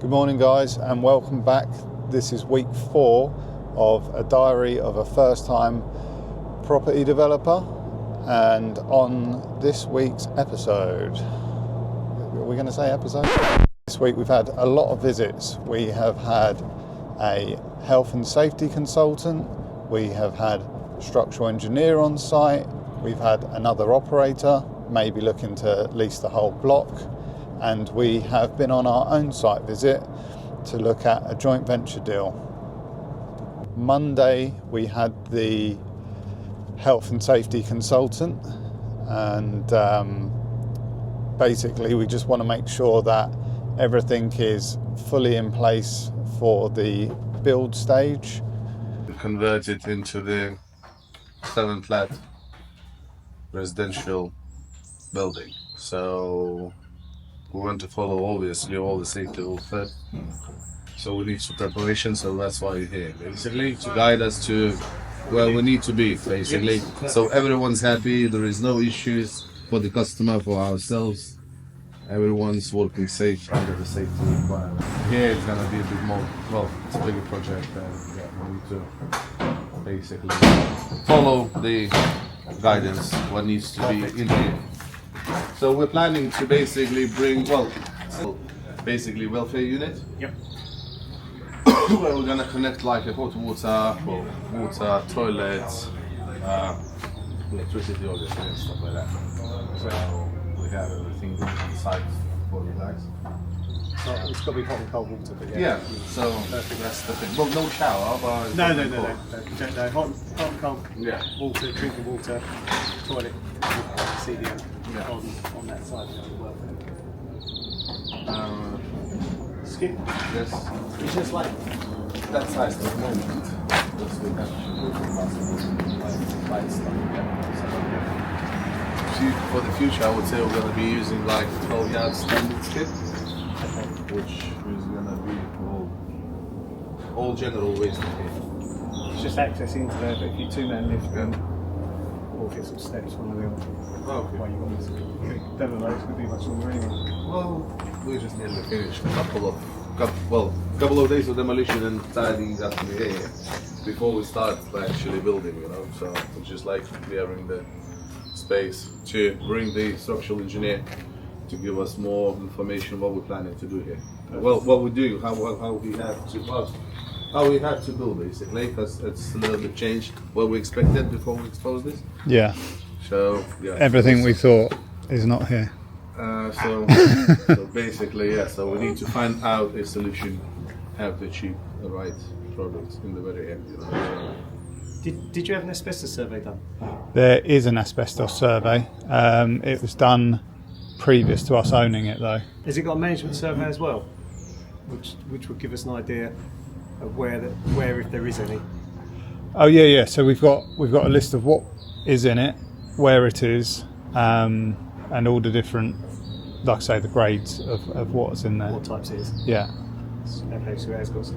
Good morning guys, and welcome back. This is week 4 of a diary of a first-time property developer, and on this week's episode, are we going to say episode? This week we've had a lot of visits. We have had a health and safety consultant, we have had a structural engineer on site, we've had another operator, maybe looking to lease the whole block, and we have been on our own site visit to look at a joint venture deal. Monday we had the health and safety consultant, and basically we just want to make sure that everything is fully in place for the build stage. Convert it into the 7-flat residential building. So we want to follow obviously all the safety rules first. So we need some preparation, so that's why you're here, basically, to guide us to where we need to be, basically. So everyone's happy, there is no issues for the customer, for ourselves. Everyone's working safe under the safety requirement. Here it's gonna be a bit more, well, it's a bigger project, and yeah, we need to basically follow the guidance, what needs to be in here. So we're planning to basically bring, basically welfare unit. Yep. Where we're gonna connect like a hot water, toilets, electricity, obviously, and stuff like that. So we have everything on site for you guys. It's got to be hot and cold water, but yeah. So that's the thing. Well, no shower, but no. Hot and cold. Yeah. Water, drinking water, toilet, CDM. Yeah. On that side of the welfare. Skip. Yes. It's just like that size at the moment. Because we have light stuff. For the future, I would say we're going to be using like 12-yard standard skip, which is going to be all general waste here. It's just access into there, but if you 2-man lift them, or get some steps one of the other. Okay. Well, you got this. Don't know, it's going to be much longer anyway. Well, we just need to finish a couple of days of demolition and tidying up in the area before we start actually building, you know. So it's just like clearing the space to bring the structural engineer to give us more information what we're planning to do here. Well, what we do, how we have to build basically, because it's a little bit changed what we expected before we exposed this. Yeah. So yeah. Everything we thought is not here. So basically, yeah. So we need to find out a solution how to achieve the right product in the very end. You know, so. Did you have an asbestos survey done? There is an asbestos survey. It was done previous to us owning it, though. Has it got a management survey as well, which would give us an idea of where if there is any? Oh yeah. So we've got a list of what is in it, where it is, and all the different, like I say, the grades of what's in there. What types it is? Yeah. Okay, so it has got some.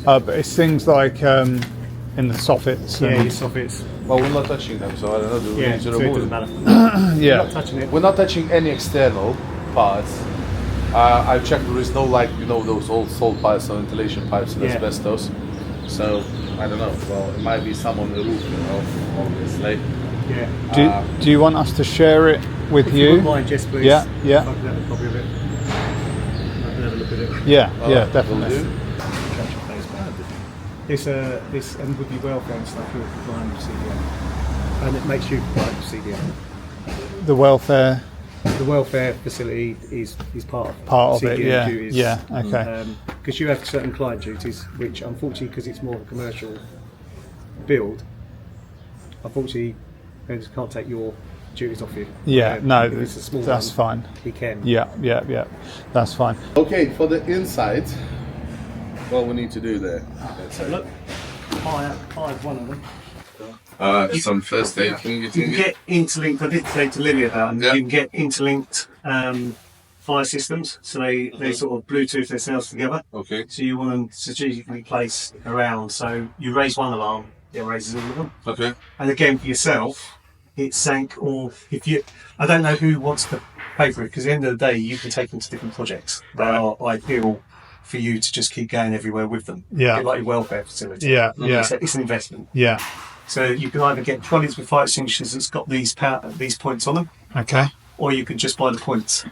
But it's things like in the soffits. Yeah, your soffits. Well, we're not touching them, so I don't know. Do we need to so it remove doesn't them? matter. Yeah. We're not touching it. We're not touching any external parts. I've checked, there is no, like, you know, those old salt pipes or ventilation pipes and asbestos. So I don't know. Well, it might be some on the roof, you know, obviously. Yeah. Do you want us to share it with if you? wouldn't mind, yes, please. Yeah. I can have a copy of it. I can have a look at it. Yeah, definitely. This and with your welfare and stuff, you're compliant with CDM, and it makes you compliant with CDM. The welfare. The welfare facility is part of it. CDM duties. Yeah. Okay. Because you have certain client duties, which unfortunately, because it's more of a commercial build, unfortunately, vendors can't take your duties off you. Yeah. No, if it's a small that's one, fine. He can. Yeah. That's fine. Okay, for the inside, what we need to do there. So look, high is one of them. Some first aid. You can get interlinked. I did say to Lily about them. Yeah. You can get interlinked fire systems, so they sort of Bluetooth themselves together. Okay. So you want them strategically placed around. So you raise one alarm, it raises all of them. Okay. And again, for yourself, it's sank. Or if you, I don't know who wants to pay for it, because at the end of the day, you can take them to different projects that are ideal for you to just keep going everywhere with them. Yeah. Like your welfare facility. Yeah, yeah. It's an investment. Yeah. So you can either get trolleys with fire extinguishers that's got these points on them, Okay. or you can just buy the points.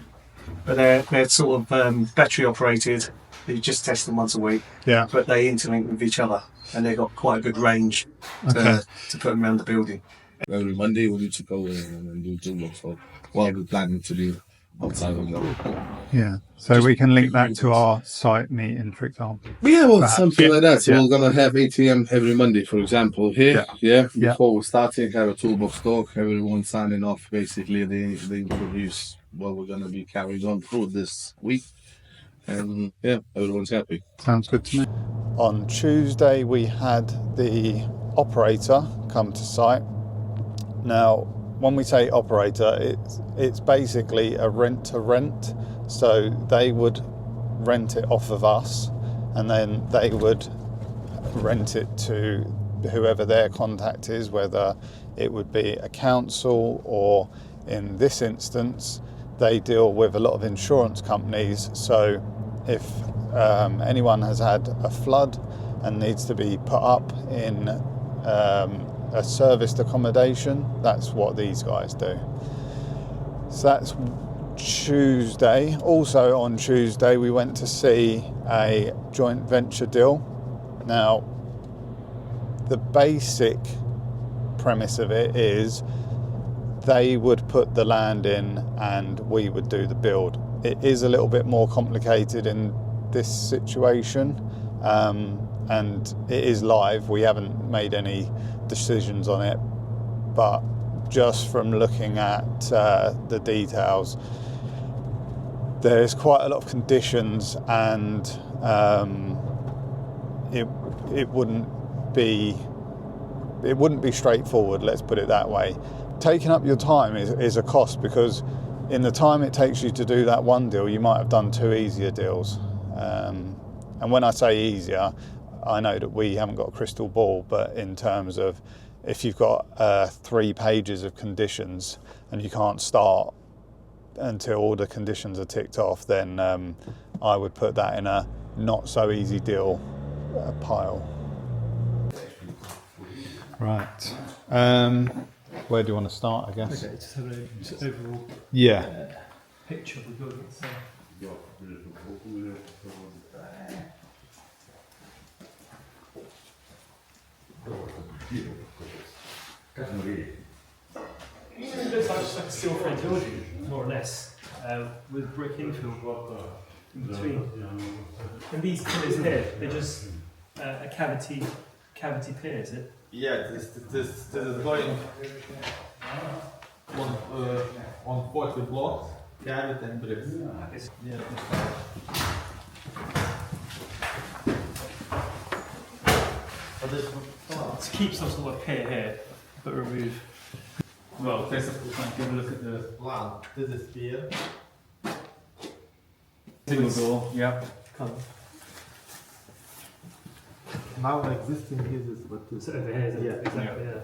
But they're sort of battery operated. You just test them once a week. Yeah. But they interlink with each other, and they've got quite a good range Okay. to put them around the building. Every Monday we need to go in and do toolbox. So we're planning to do outside of that. Yeah. So we can link that to our site meeting, for example. Yeah, well, Perhaps. something like that. So Yeah. we're gonna have ATM every Monday, for example, here. Yeah. Before we're starting, have a toolbox talk. Everyone signing off. Basically, they introduce what we're gonna be carrying on through this week, and yeah, everyone's happy. Sounds good to me. On Tuesday, we had the operator come to site. Now, when we say operator, it's basically a rent to rent. So they would rent it off of us, and then they would rent it to whoever their contact is, whether it would be a council, or in this instance, they deal with a lot of insurance companies. So if anyone has had a flood and needs to be put up in a serviced accommodation, that's what these guys do. So that's Tuesday. Also on Tuesday, we went to see a joint venture deal. Now, the basic premise of it is they would put the land in and we would do the build. It is a little bit more complicated in this situation, and it is live. We haven't made any decisions on it, but just from looking at the details, there's quite a lot of conditions, and it wouldn't be straightforward, let's put it that way. Taking up your time is a cost, because in the time it takes you to do that one deal, you might have done two easier deals. And when I say easier, I know that we haven't got a crystal ball, but in terms of if you've got 3 pages of conditions and you can't start until all the conditions are ticked off, then I would put that in a not so easy deal pile. Right. Where do you want to start, I guess? Okay, just have an overall picture of the building itself. It looks like a steel frame building, more or less, with brick infill in between. And these pillars here, they're just a cavity pillar, is it? Yeah, this is going on 40 blocks, cavity and bricks. Yeah. To keep some sort of pier here, but remove. Well, first of all, give a look at the plan. This is here. Single door, yeah. Come. Now existing here is what It's over here, isn't it? Yeah. Exactly, yeah.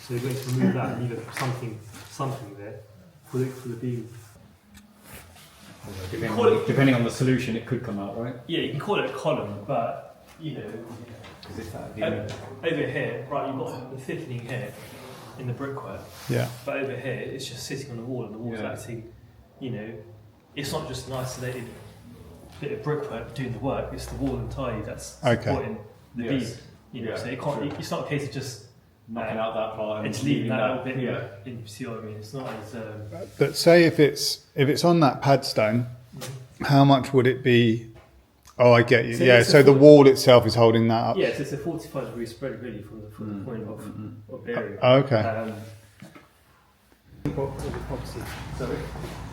So you're going to remove that and leave something there for the beam. Depending on the solution, it could come out, right? Yeah, you can call it a column, but you know, over here, right, you've got the thickening here in the brickwork. Yeah. But over here, it's just sitting on the wall, and the wall's acting. You know, it's not just an isolated bit of brickwork doing the work. It's the wall entirely that's supporting the beam. You know, so it can't. It's not a case of just Knocking out that part. It's leaving that little bit. Yeah. You see what I mean? It's not as. But say if it's on that padstone, how much would it be? Oh, I get you. So So the wall itself is holding that up. Yeah, so it's a 45-degree spread really from the point of bearing. Okay. So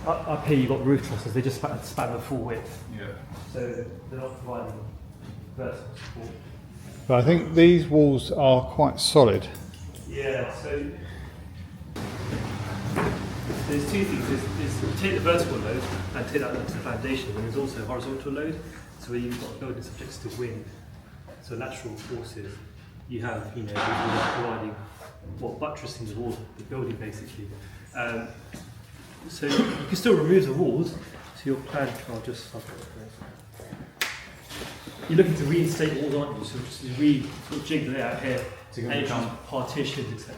up here you've got roof trusses. They just span the full width. Yeah. So they're not providing vertical support. But I think these walls are quite solid. Yeah, Yeah, so there's two things. There's take the vertical load and take that to the foundation, and there's also horizontal load. So where you've got building subjects to wind, so natural forces, you have, you know, providing buttressing the wall, the building basically. So you can still remove the walls. So your plan, I'll just stop it. You're looking to reinstate the walls, aren't you? So just sort of jig it out here. Entrance, partitions, etc.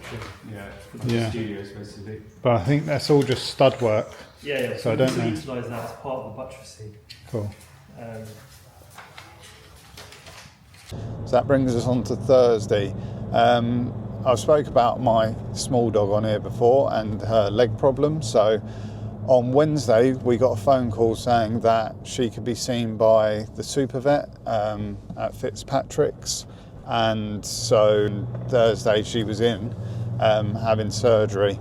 Yeah, for the studios basically. But I think that's all just stud work. Yeah. So I don't know. Utilise that as part of the buttressing. Cool. So that brings us on to Thursday. I've spoke about my small dog on here before and her leg problem. So on Wednesday we got a phone call saying that she could be seen by the super vet at Fitzpatrick's. And so Thursday she was in having surgery.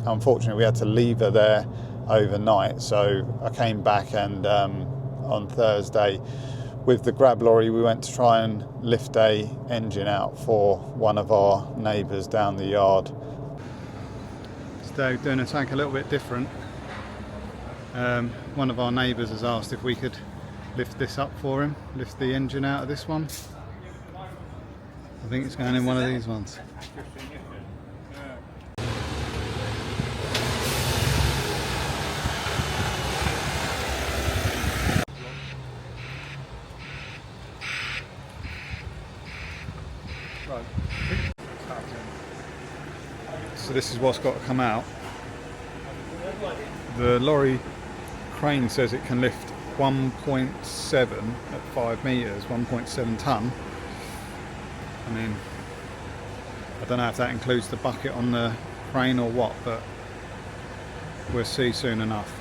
Unfortunately we had to leave her there overnight, so I came back, and on Thursday with the grab lorry we went to try and lift a engine out for one of our neighbours down the yard. Today we're doing a tank a little bit different. One of our neighbours has asked if we could lift this up for him, lift the engine out of this one. I think it's going in one of these ones. So this is what's got to come out. The lorry crane says it can lift 1.7 at 5 metres, 1.7 tonne. I mean, I don't know if that includes the bucket on the crane or what, but we'll see soon enough.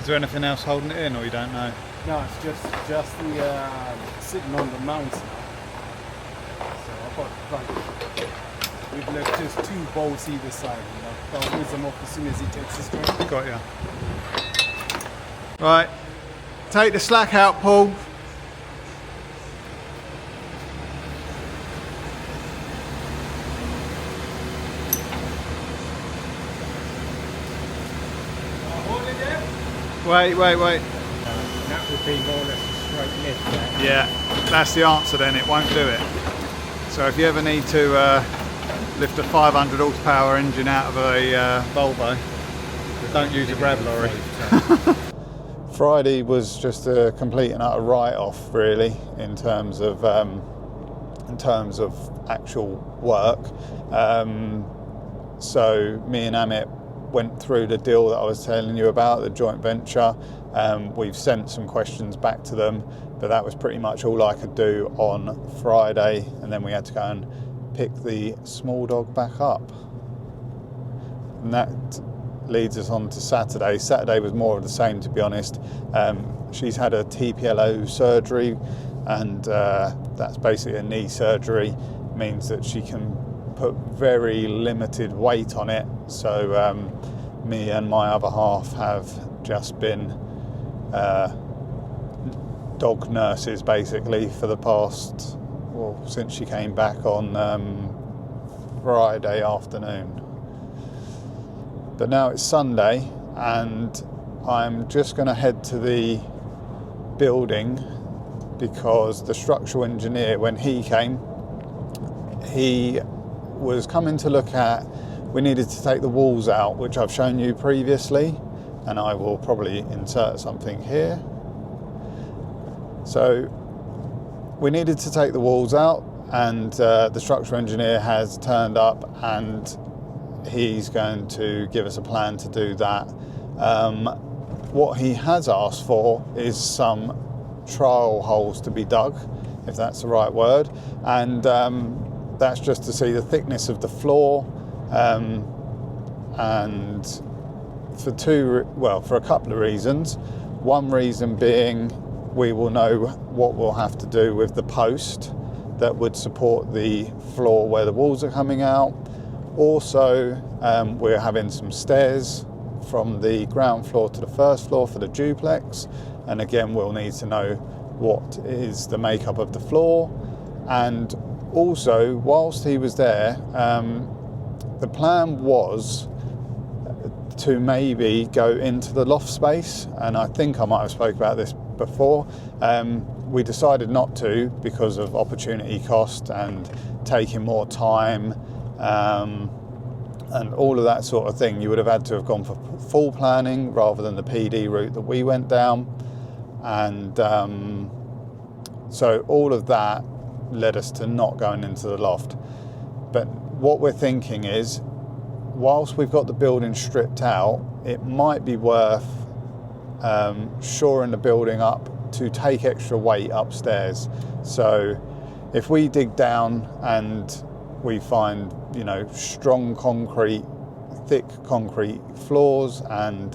Is there anything else holding it in, or you don't know? No, it's just the sitting on the mount now. So I've got like we've left just 2 bolts either side. You know, I'll whiz them off as soon as he takes the string. Got ya. Right, take the slack out, Paul. Wait. That would be more or less a straight lift there. Yeah, that's the answer then, it won't do it. So if you ever need to lift a 500 horsepower engine out of a Volvo, don't use a grab lorry. Friday was just a complete and utter write-off really in terms of actual work. So me and Amit went through the deal that I was telling you about, the joint venture. We've sent some questions back to them, but that was pretty much all I could do on Friday, and then we had to go and pick the small dog back up. And that leads us on to Saturday. Saturday was more of the same, to be honest. She's had a TPLO surgery, and that's basically a knee surgery. It means that she can put very limited weight on it, so me and my other half have just been dog nurses basically for the past, well, since she came back on Friday afternoon. But now it's Sunday and I'm just going to head to the building because the structural engineer, when he came, he was coming to look at, we needed to take the walls out, which I've shown you previously, and I will probably insert something here. So we needed to take the walls out, and the structural engineer has turned up and he's going to give us a plan to do that. What he has asked for is some trial holes to be dug, if that's the right word, and that's just to see the thickness of the floor, and for a couple of reasons. One reason being we will know what we'll have to do with the post that would support the floor where the walls are coming out. Also, we're having some stairs from the ground floor to the first floor for the duplex, and again we'll need to know what is the makeup of the floor. And also, whilst he was there, the plan was to maybe go into the loft space, and I think I might have spoke about this before. We decided not to because of opportunity cost and taking more time, and all of that sort of thing. You would have had to have gone for full planning rather than the PD route that we went down, and so all of that led us to not going into the loft. But what we're thinking is, whilst we've got the building stripped out, it might be worth shoring the building up to take extra weight upstairs. So if we dig down and we find, you know, strong concrete, thick concrete floors and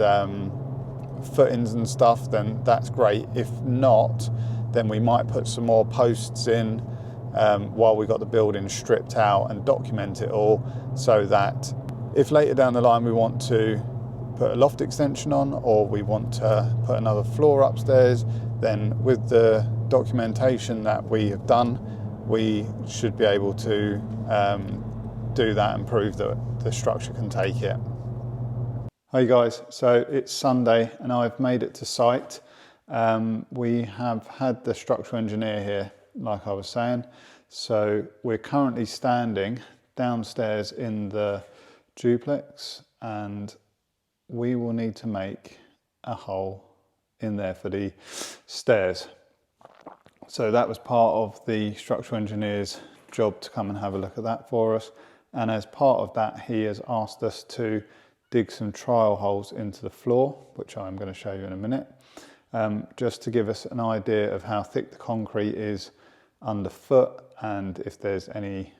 footings and stuff, then that's great. If not, then we might put some more posts in while we got the building stripped out and document it all, so that if later down the line we want to put a loft extension on, or we want to put another floor upstairs, then with the documentation that we have done, we should be able to do that and prove that the structure can take it. Hey guys, so it's Sunday and I've made it to site. We have had the structural engineer here, like I was saying. So we're currently standing downstairs in the duplex, and we will need to make a hole in there for the stairs. So that was part of the structural engineer's job, to come and have a look at that for us. And as part of that, he has asked us to dig some trial holes into the floor, which I'm going to show you in a minute, just to give us an idea of how thick the concrete is underfoot, and if there's any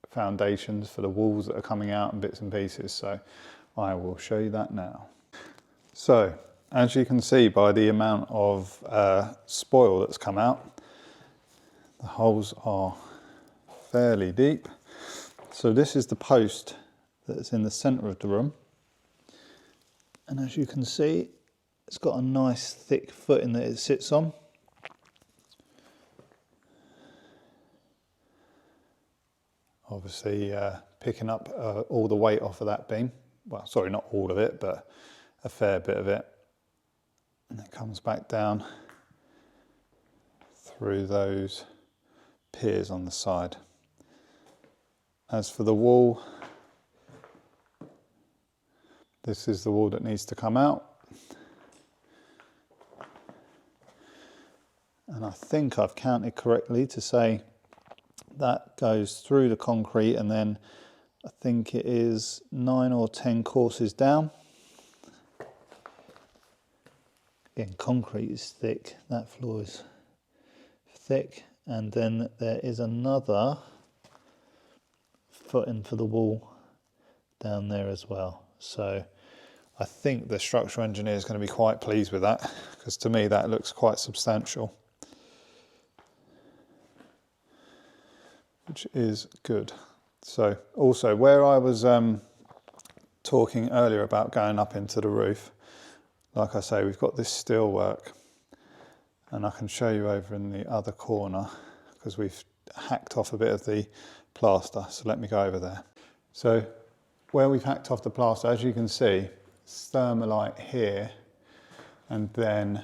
foundations for the walls that are coming out and bits and pieces. So I will show you that now. So as you can see by the amount of spoil that's come out, the holes are fairly deep. So this is the post that's in the centre of the room, and as you can see, it's got a nice thick footing that it sits on. Obviously picking up all the weight off of that beam. Well, sorry, not all of it, but a fair bit of it. And it comes back down through those piers on the side. As for the wall, this is the wall that needs to come out. And I think I've counted correctly to say that goes through the concrete, and then I think it is 9 or 10 courses down. Again, concrete is thick, that floor is thick, and then there is another footing for the wall down there as well. So I think the structural engineer is going to be quite pleased with that, because to me that looks quite substantial, which is good. So also, where I was talking earlier about going up into the roof, like I say, we've got this steel work, and I can show you over in the other corner because we've hacked off a bit of the plaster. So let me go over there. So where we've hacked off the plaster, as you can see, it's thermalite here, and then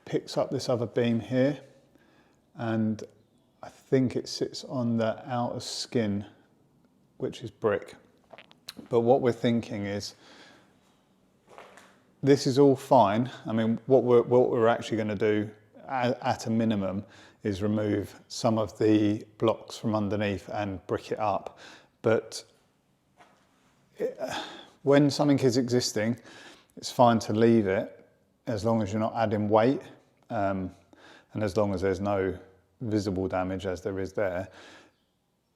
picks up this other beam here, and I think it sits on the outer skin, which is brick. But what we're thinking is, this is all fine. I mean, what we're actually going to do at a minimum is remove some of the blocks from underneath and brick it up. But when something is existing, it's fine to leave it as long as you're not adding weight, and as long as there's no visible damage as there is there.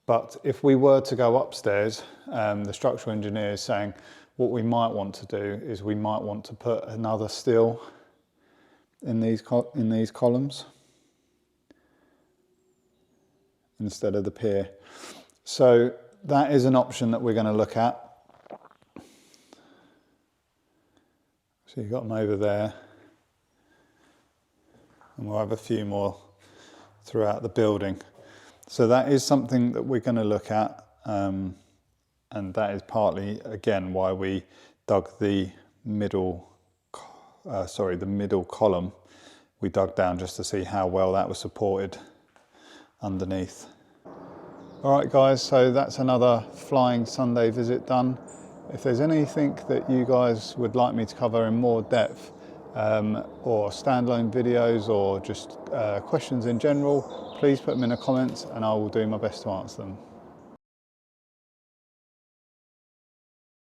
But if we were to go upstairs, the structural engineer is saying what we might want to do is we might want to put another steel in these columns instead of the pier. So that is an option that we're going to look at. So you've got them over there, and we'll have a few more throughout the building. So that is something that we're going to look at, and that is partly, again, why we dug the middle column. We dug down just to see how well that was supported underneath. All right, guys, so that's another Flying Sunday visit done. If there's anything that you guys would like me to cover in more depth, or standalone videos, or just questions in general, please put them in the comments and I will do my best to answer them.